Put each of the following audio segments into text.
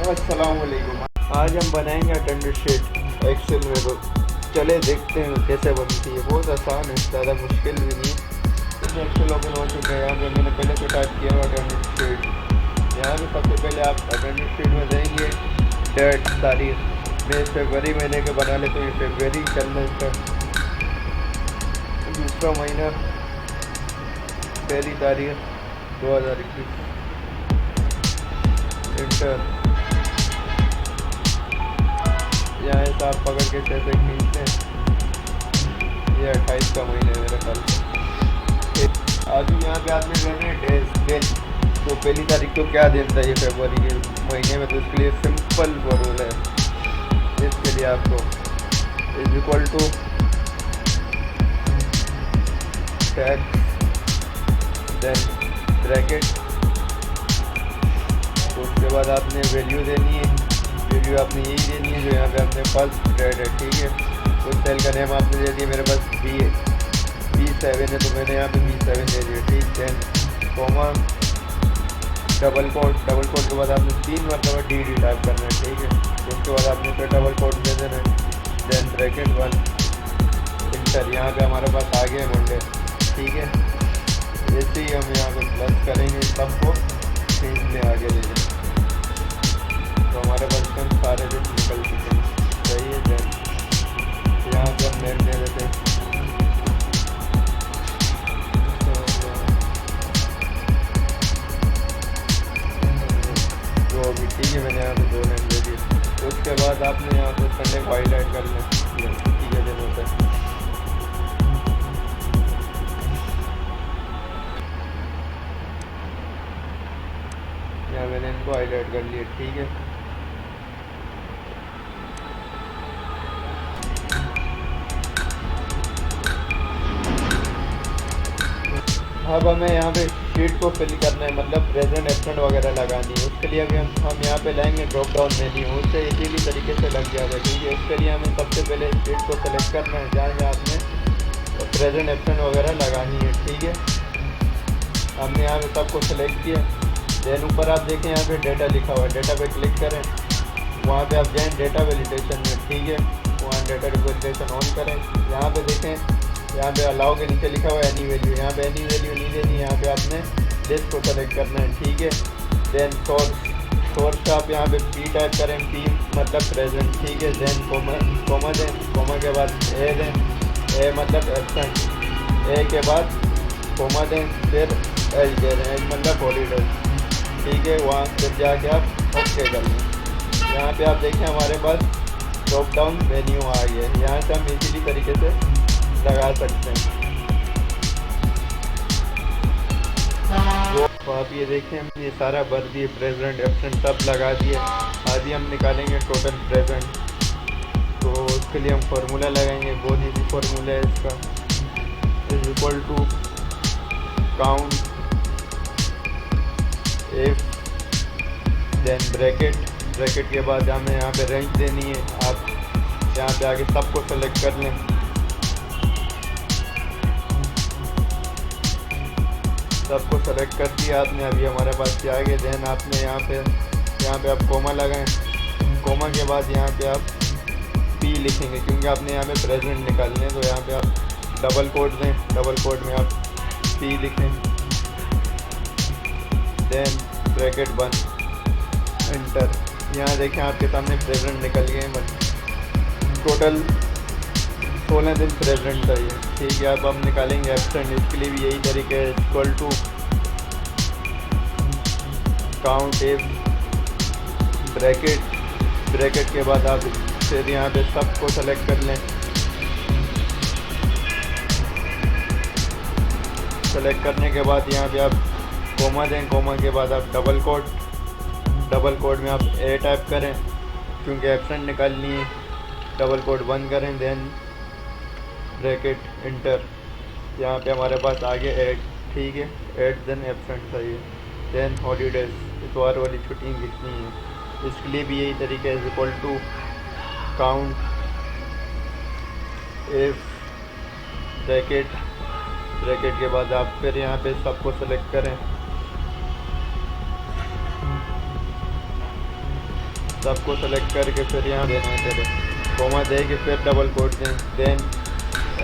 अस्सलामुअलैकुम। आज हम बनाएंगे अटेंडेंस शीट एक्सेल में। तो चले देखते हैं कैसे बनती है। बहुत आसान है, ज़्यादा मुश्किल भी नहीं है। एक्सेल ओपन हो चुका है। यहाँ पे मैंने पहले से टाइप किया हुआ अटेंडेंस शीट। यहाँ पे सबसे पहले आप अटेंडेंस शीट में देंगे डेट, तारीख। मैं फरवरी महीने के बना लेते हैं, फरवरी चलने का दूसरा महीना, पहली तारीख 2021, इंटर। यहाँ से आप पकड़ के कैसे खींचते हैं। ये 28 का महीना है मेरे ख्याल से। अभी यहाँ पे आपने देना है डेज। तो पहली तारीख को क्या दिन था ये फरवरी के महीने में, तो इसके लिए सिंपल फॉर्मूला है। इसके लिए आपको is equal to tax then bracket. तो उसके बाद आपने वैल्यू देनी है। वैल्यू आपने यही देनी है जो यहाँ पे आपने फर्स्ट ग्रेड है, ठीक है। उस सेल का नेम आपने दे दिया, मेरे पास B7 है तो मैंने यहाँ पे B7 दे दिया, ठीक है। कॉमा, डबल कोड के बाद आपने 3 मतलब डी टाइप करना है, ठीक है। उसके बाद आपने फिर डबल कोड दे देना है, देन ब्रैकेट 1, इंटर। यहाँ पे हमारे पास आ गया मंडे, ठीक है। ऐसे ही हम यहाँ पे प्लस करेंगे, सबको खींच में आगे ले जाएंगे तो हमारे पास कम सारे दिन निकल चुके हैं, सही है। देन यहाँ पे हम नेम दे देते हैं जो भी, ठीक है। मैंने यहाँ पे 2 नेम दे दिए। तो उसके बाद आपने यहाँ पे संडे को हाईलाइट कर लें, ठीक है, दिन होता है। यहाँ मैंने इनको हाईलाइट कर लिया, ठीक है। अब हमें यहाँ पे शीट को फिल करना है, मतलब प्रेजेंट एब्सेंट वगैरह लगानी है। उसके लिए अभी हम यहाँ पे लाएंगे ड्रॉप डाउन मेन्यू, उससे इजीली तरीके से लग जाएगा, ठीक है। उसके लिए हमें सबसे पहले शीट को सेलेक्ट करना है जहाँ जहाँ आपने प्रेजेंट एब्सेंट वगैरह लगानी है, ठीक है। हमने यहाँ पे सबको सेलेक्ट किया। देन ऊपर आप देखें यहाँ पे डेटा लिखा हुआ है, डेटा पे क्लिक करें। वहाँ पे आप जाएँ डेटा वैलिडेशन में, ठीक है। वहाँ डेटा वैलिडेशन ऑन करें। यहाँ पे देखें, यहाँ पे अलाउ के नीचे लिखा हुआ है एनी वैल्यू। यहाँ पे एनी वैल्यू नहीं देनी, यहाँ पे आपने लिस्ट को सेलेक्ट करना है, ठीक है। देन सोर्स आप यहाँ पे पी टाइप करें, पी मतलब प्रेजेंट, ठीक है। देन कोमा दें, कोमा के बाद ए दें, ए मतलब एब्सेंट, ए के बाद कोमा दें, फिर एच दे दें, एच मतलब हॉलीडेज, ठीक है। वहाँ फिर जाके आप ओके कर लें। यहाँ पे आप देखें हमारे पास ड्रॉप डाउन मेन्यू आ गया है। यहाँ से हम इजीली तरीके से लगा सकते हैं। तो आप ये देखें, हम ये सारा भर दिए, प्रेजेंट एब्सेंट सब लगा दिए। अभी हम निकालेंगे टोटल प्रेजेंट। तो उसके लिए हम फार्मूला लगाएंगे, बहुत ईजी फार्मूला है इसका। Is equal to count if, then bracket के बाद हमें यहाँ पे रेंज देनी है। आप यहाँ पे आगे सबको सेलेक्ट कर लें, सबको सेलेक्ट कर दिया आपने। अभी हमारे पास क्या आ गया। देन आपने यहाँ पे आप कोमा लगाएं। कोमा के बाद यहाँ पे आप पी लिखेंगे क्योंकि आपने यहाँ पे प्रेजेंट निकालने हैं। तो यहाँ पे आप डबल कोड दें, डबल कोड में आप पी लिखें। Then bracket 1, enter. यहाँ देखें आपके सामने प्रेजेंट निकल गए। टोटल 16 दिन प्रेजेंट था ये, ठीक है। अब हम निकालेंगे एब्सेंट। इसके लिए भी यही तरीके है, equal to count if, bracket के बाद आप फिर यहाँ पे सबको सेलेक्ट कर लें। सेलेक्ट करने के बाद यहाँ पे आप कोमा दें, कोमा के बाद आप डबल कोड में आप ए टाइप करें क्योंकि एब्सेंट निकालनी है। डबल कोड बंद करें, देन ब्रैकेट, इंटर। यहाँ पे हमारे पास आगे ऐड, ठीक है। ऐड देन एब्सेंट था ये। देन हॉलीडेज, इतवार वाली छुट्टियाँ कितनी हैं, इसके लिए भी यही तरीका है। Equal to count if, bracket के बाद आप फिर यहाँ पे सबको सेलेक्ट करें। सबको सेलेक्ट करके फिर यहाँ देना है, पहले कोमा दे के फिर डबल कोट दें, देन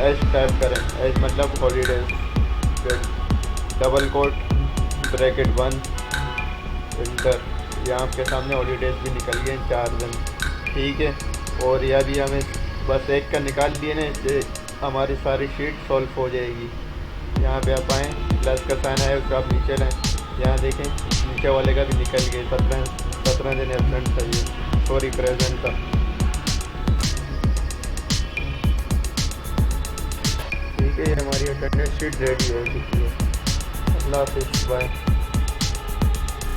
एच टाइप करें, एच मतलब हॉलीडेज, फिर डबल कोट ब्रैकेट 1 इंटर। यहाँ आपके सामने हॉलीडेज भी निकल गए 4 दिन, ठीक है। और यह भी हमें बस एक का निकाल दिए ना, इससे हमारी सारी शीट सॉल्व हो जाएगी। यहाँ पे आप आएँ, प्लस का साइन है उसको आप नीचे लाएँ, यहाँ देखें नीचे वाले का भी निकल गए, 17 दिन एबसेंट था ये, सॉरी प्रेजेंट था। ठीक है, ये हमारी अटेंडेंस शीट रेडी हो चुकी है। अल्लाह हाफिज़, बाय।